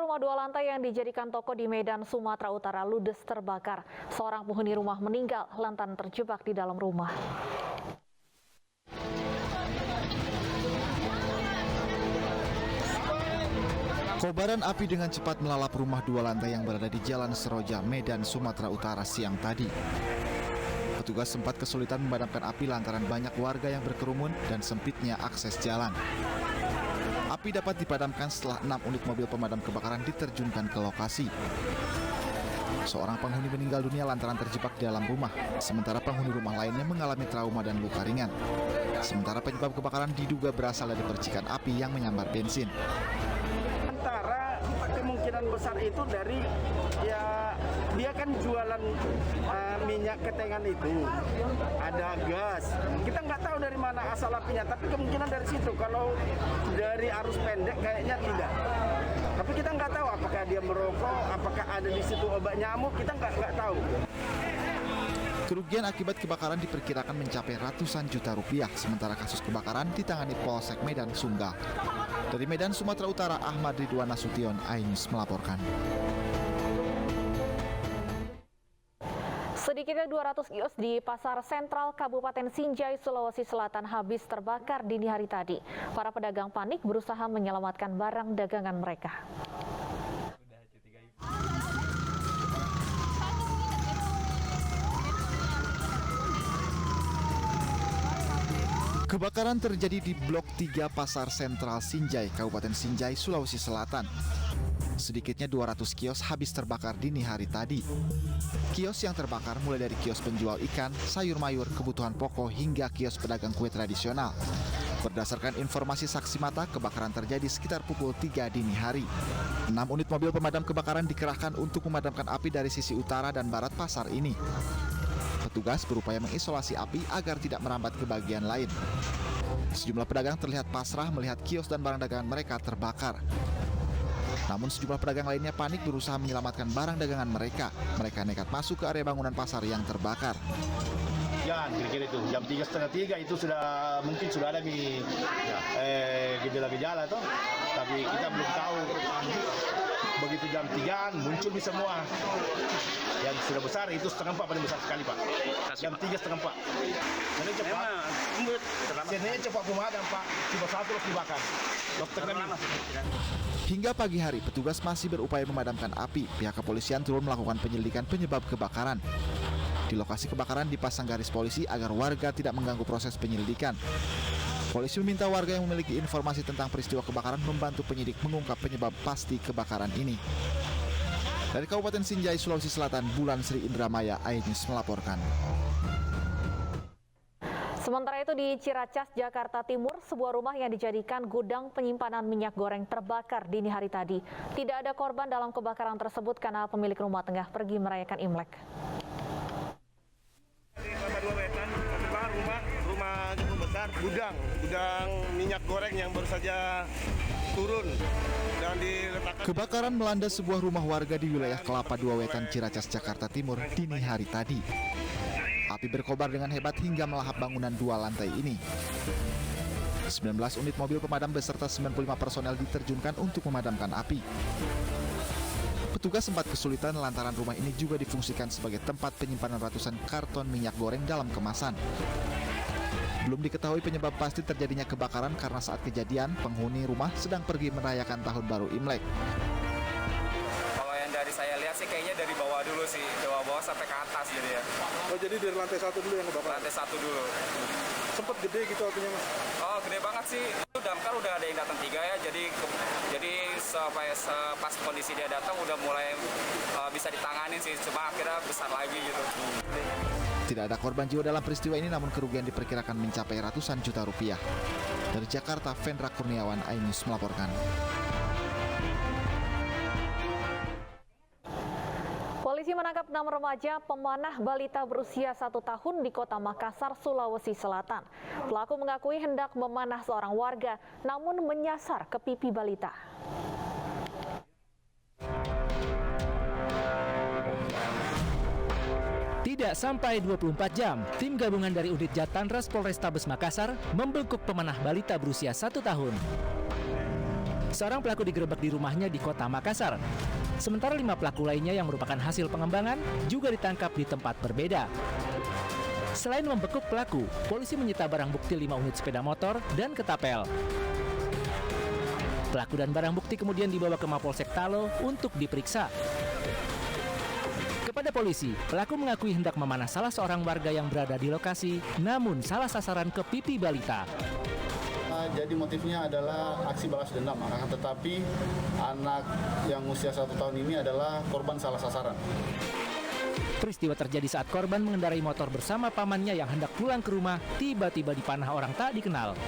rumah 2 lantai yang dijadikan toko di Medan, Sumatera Utara ludes terbakar. Seorang penghuni rumah meninggal lantaran terjebak di dalam rumah. Kobaran api dengan cepat melalap rumah 2 lantai yang berada di Jalan Seroja, Medan, Sumatera Utara siang tadi. Petugas sempat kesulitan memadamkan api lantaran banyak warga yang berkerumun dan sempitnya akses jalan. Api dapat dipadamkan setelah 6 unit mobil pemadam kebakaran diterjunkan ke lokasi. Seorang penghuni meninggal dunia lantaran terjebak di dalam rumah, sementara penghuni rumah lainnya mengalami trauma dan luka ringan. Sementara penyebab kebakaran diduga berasal dari percikan api yang menyambar bensin. Antara kemungkinan besar itu dari dia kan jualan minyak ketengan itu, ada gas. Kita nggak tahu dari mana asal apinya, tapi kemungkinan dari situ. Kalau dari arus pendek kayaknya tidak. Tapi kita nggak tahu apakah dia merokok, apakah ada di situ obat nyamuk, kita nggak tahu. Kerugian akibat kebakaran diperkirakan mencapai ratusan juta rupiah, sementara kasus kebakaran ditangani Polsek Medan Sunggal. Dari Medan, Sumatera Utara, Ahmad Ridwan Nasution, iNews melaporkan. Sedikitnya 200 kios di Pasar Sentral Kabupaten Sinjai, Sulawesi Selatan habis terbakar dini hari tadi. Para pedagang panik berusaha menyelamatkan barang dagangan mereka. Kebakaran terjadi di Blok 3 Pasar Sentral Sinjai, Kabupaten Sinjai, Sulawesi Selatan. Sedikitnya 200 kios habis terbakar dini hari tadi. Kios yang terbakar mulai dari kios penjual ikan, sayur mayur, kebutuhan pokok, hingga kios pedagang kue tradisional. Berdasarkan informasi saksi mata, kebakaran terjadi sekitar pukul 3 dini hari. 6 unit mobil pemadam kebakaran dikerahkan untuk memadamkan api dari sisi utara dan barat pasar ini. Petugas berupaya mengisolasi api agar tidak merambat ke bagian lain. Sejumlah pedagang terlihat pasrah melihat kios dan barang dagangan mereka terbakar. Namun sejumlah pedagang lainnya panik berusaha menyelamatkan barang dagangan mereka. Mereka nekat masuk ke area bangunan pasar yang terbakar. Ya, kira-kira itu jam 2:30 itu mungkin sudah ada gejala-gejala toh, tapi kita belum tahu. Begitu jam 3 muncul di semua. Yang sudah besar itu 3:30 paling besar sekali, Pak. Jam 3:30. Jadi cepat. Sini cepat pemadam, Pak. Tiba satu harus dibakar. Dokter kami. Hingga pagi hari, petugas masih berupaya memadamkan api. Pihak kepolisian turun melakukan penyelidikan penyebab kebakaran. Di lokasi kebakaran dipasang garis polisi agar warga tidak mengganggu proses penyelidikan. Polisi meminta warga yang memiliki informasi tentang peristiwa kebakaran membantu penyidik mengungkap penyebab pasti kebakaran ini. Dari Kabupaten Sinjai, Sulawesi Selatan, Bulan Sri Indramaya, iNews melaporkan. Sementara itu di Ciracas, Jakarta Timur, sebuah rumah yang dijadikan gudang penyimpanan minyak goreng terbakar dini hari tadi. Tidak ada korban dalam kebakaran tersebut karena pemilik rumah tengah pergi merayakan Imlek. Rumah cukup besar, gudang minyak goreng yang baru saja turun dan diletakkan. Kebakaran melanda sebuah rumah warga di wilayah Kelapa II Wetan, Ciracas, Jakarta Timur dini hari tadi. Api berkobar dengan hebat hingga melahap bangunan 2 lantai ini. 19 unit mobil pemadam beserta 95 personel diterjunkan untuk memadamkan api. Petugas sempat kesulitan lantaran rumah ini juga difungsikan sebagai tempat penyimpanan ratusan karton minyak goreng dalam kemasan. Belum diketahui penyebab pasti terjadinya kebakaran karena saat kejadian penghuni rumah sedang pergi merayakan Tahun Baru Imlek. Kalau yang dari saya lihat sih kayaknya dari bawah dulu sih, bawah sampai ke atas jadi ya. Oh, jadi dari lantai 1 dulu yang kebakar? Lantai 1 dulu. Sempat gede gitu apinya, Mas? Oh, gede banget sih. Itu damkar udah ada yang datang 3 ya, jadi pas kondisi dia datang udah mulai bisa ditangani sih, cuma akhirnya besar lagi gitu. Tidak ada korban jiwa dalam peristiwa ini, namun kerugian diperkirakan mencapai ratusan juta rupiah. Dari Jakarta, Vendra Kurniawan, iNews melaporkan. Polisi menangkap 6 remaja pemanah balita berusia 1 tahun di Kota Makassar, Sulawesi Selatan. Pelaku mengakui hendak memanah seorang warga, namun menyasar ke pipi balita. Tidak sampai 24 jam, tim gabungan dari unit Jatanras Polrestabes Makassar membekuk pemanah balita berusia 1 tahun. Seorang pelaku digerebek di rumahnya di kota Makassar. Sementara 5 pelaku lainnya yang merupakan hasil pengembangan juga ditangkap di tempat berbeda. Selain membekuk pelaku, polisi menyita barang bukti 5 unit sepeda motor dan ketapel. Pelaku dan barang bukti kemudian dibawa ke Mapolsek Talo untuk diperiksa. Kepada polisi, pelaku mengakui hendak memanah salah seorang warga yang berada di lokasi, namun salah sasaran ke pipi balita. Jadi motifnya adalah aksi balas dendam, tetapi anak yang usia 1 tahun ini adalah korban salah sasaran. Peristiwa terjadi saat korban mengendarai motor bersama pamannya yang hendak pulang ke rumah, tiba-tiba dipanah orang tak dikenal.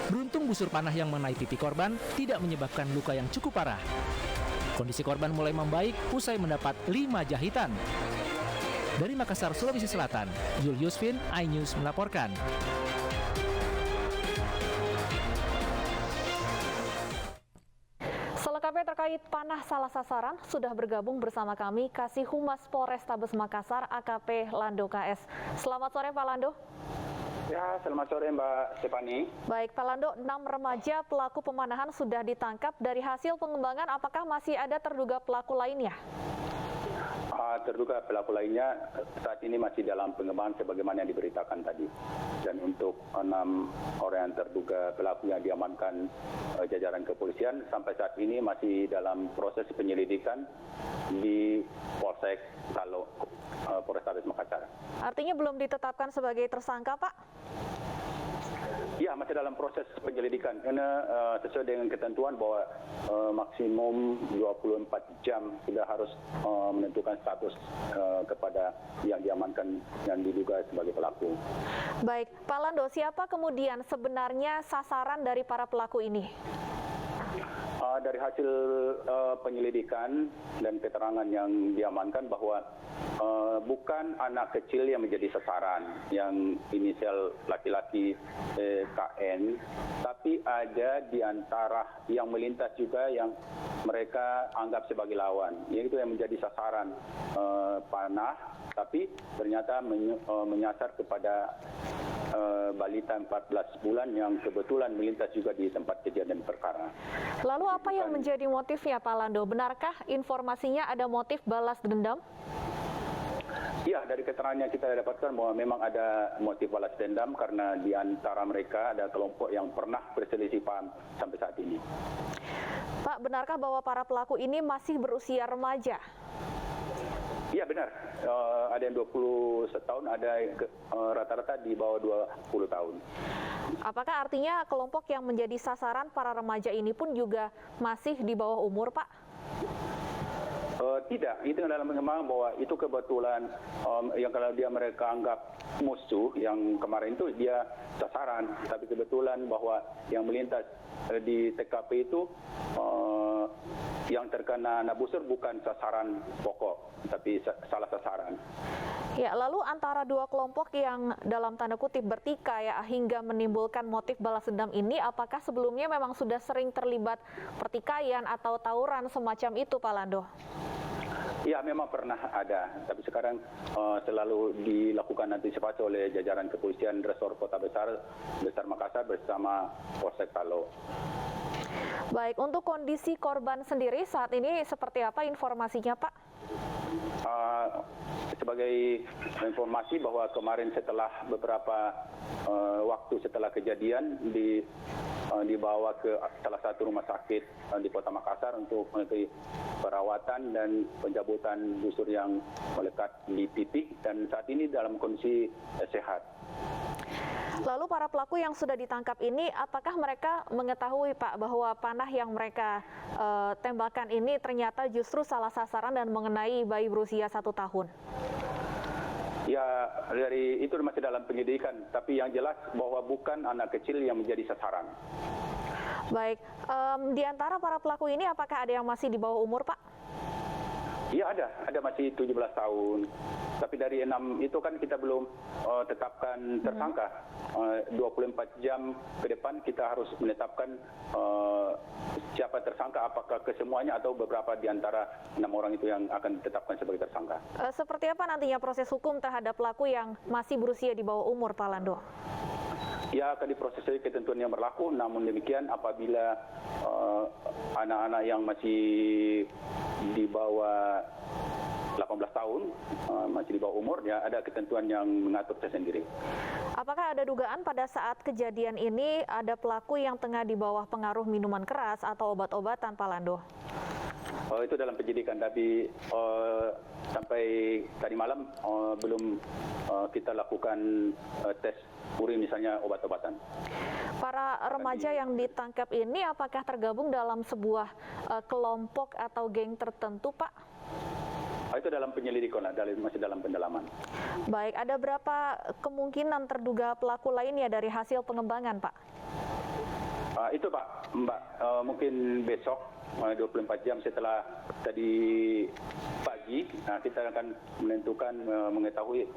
Beruntung busur panah yang mengenai pipi korban tidak menyebabkan luka yang cukup parah. Kondisi korban mulai membaik usai mendapat 5 jahitan. Dari Makassar, Sulawesi Selatan, Julius Vin, iNews melaporkan. Selengkapnya terkait panah salah sasaran, sudah bergabung bersama kami Kasih Humas Polrestabes Makassar, AKP Lando KS. Selamat sore Pak Lando. Ya, selamat sore Mbak Stefani. Baik Pak Lando, 6 remaja pelaku pemanahan sudah ditangkap. Dari hasil pengembangan, apakah masih ada terduga pelaku lainnya? Terduga pelaku lainnya saat ini masih dalam pengembangan sebagaimana yang diberitakan tadi. Dan untuk 6 orang yang terduga pelaku yang diamankan jajaran kepolisian sampai saat ini masih dalam proses penyelidikan di Polsek Talo, Polrestabes Makassar. Artinya belum ditetapkan sebagai tersangka, Pak? Ya, masih dalam proses penyelidikan. Karena sesuai dengan ketentuan bahwa maksimum 24 jam sudah harus menentukan status kepada yang diamankan yang diduga sebagai pelaku. Baik, Pak Lando, siapa kemudian sebenarnya sasaran dari para pelaku ini? Dari hasil penyelidikan dan keterangan yang diamankan bahwa bukan anak kecil yang menjadi sasaran yang inisial laki-laki KN, tapi ada di antara yang melintas juga yang mereka anggap sebagai lawan, yaitu yang menjadi sasaran panah, tapi ternyata menyasar kepada balita 14 bulan yang kebetulan melintas juga di tempat kejadian perkara. Lalu apa yang menjadi motifnya Pak Lando? Benarkah informasinya ada motif balas dendam? Ya, dari keterangan yang kita dapatkan bahwa memang ada motif balas dendam karena di antara mereka ada kelompok yang pernah berselisih paham sampai saat ini. Pak, benarkah bahwa para pelaku ini masih berusia remaja? Iya benar, ada yang 20 tahun, ada rata-rata di bawah 20 tahun. Apakah artinya kelompok yang menjadi sasaran para remaja ini pun juga masih di bawah umur, Pak? Tidak, itu dalam pengembangan bahwa itu kebetulan yang kalau dia mereka anggap musuh yang kemarin itu dia sasaran, tapi kebetulan bahwa yang melintas di TKP itu yang terkena nabusur bukan sasaran pokok, tapi salah sasaran. Ya, lalu antara dua kelompok yang dalam tanda kutip bertikai hingga menimbulkan motif balas dendam ini, apakah sebelumnya memang sudah sering terlibat pertikaian atau tawuran semacam itu, Pak Lando? Ya, memang pernah ada, tapi sekarang selalu dilakukan antisipasi oleh jajaran kepolisian Resor Kota Besar Makassar bersama Polsek Talo. Baik, untuk kondisi korban sendiri saat ini seperti apa informasinya, Pak? Sebagai informasi bahwa kemarin setelah beberapa waktu setelah kejadian dibawa ke salah satu rumah sakit di Kota Makassar untuk memberi perawatan dan pencabutan busur yang melekat di pipi dan saat ini dalam kondisi sehat. Lalu para pelaku yang sudah ditangkap ini, apakah mereka mengetahui, Pak, bahwa panah yang mereka tembakan ini ternyata justru salah sasaran dan mengenai bayi berusia 1 tahun? Ya, dari itu masih dalam penyelidikan, tapi yang jelas bahwa bukan anak kecil yang menjadi sasaran. Baik, di antara para pelaku ini apakah ada yang masih di bawah umur, Pak? Iya ada masih 17 tahun. Tapi dari 6 itu kan kita belum tetapkan tersangka. 24 jam ke depan kita harus menetapkan siapa tersangka, apakah kesemuanya atau beberapa di antara 6 orang itu yang akan ditetapkan sebagai tersangka. Seperti apa nantinya proses hukum terhadap pelaku yang masih berusia di bawah umur, Pak Lando? Ya, akan diproses sesuai ketentuan yang berlaku. Namun demikian, apabila anak-anak yang masih di bawah 18 tahun, masih di bawah umur, ya ada ketentuan yang mengatur tersendiri. Apakah ada dugaan pada saat kejadian ini ada pelaku yang tengah di bawah pengaruh minuman keras atau obat-obatan, Pak Lando? Itu dalam penyidikan, tapi sampai tadi malam belum kita lakukan tes urin misalnya obat-obatan. Para remaja yang ditangkap ini apakah tergabung dalam sebuah kelompok atau geng tertentu, Pak? Itu dalam penyelidikan, masih dalam pendalaman. Baik, ada berapa kemungkinan terduga pelaku lainnya dari hasil pengembangan, Pak? Itu Pak, Mbak, mungkin besok 24 jam setelah tadi pagi, kita akan menentukan, mengetahui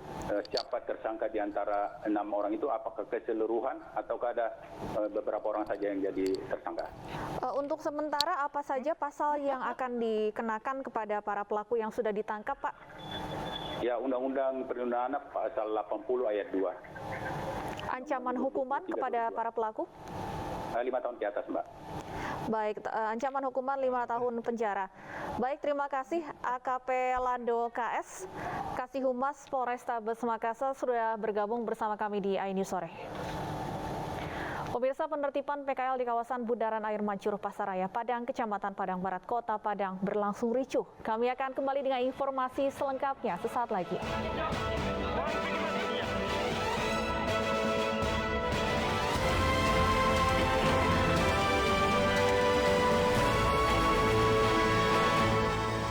siapa tersangka di antara 6 orang itu, apakah keseluruhan ataukah ada beberapa orang saja yang jadi tersangka. Untuk sementara apa saja pasal yang akan dikenakan kepada para pelaku yang sudah ditangkap, Pak? Ya, Undang-Undang Perlindungan Anak pasal 80 ayat 2. Ancaman hukuman kepada para pelaku? 5 tahun ke atas, Mbak. Baik, ancaman hukuman 5 tahun penjara. Baik, terima kasih AKP Lando KS, Kasih Humas Polrestabes Makassar sudah bergabung bersama kami di iNews Sore. Pemirsa, penertiban PKL di kawasan Bundaran Air Mancur Pasaraya, Padang, Kecamatan Padang Barat, Kota Padang berlangsung ricuh. Kami akan kembali dengan informasi selengkapnya sesaat lagi.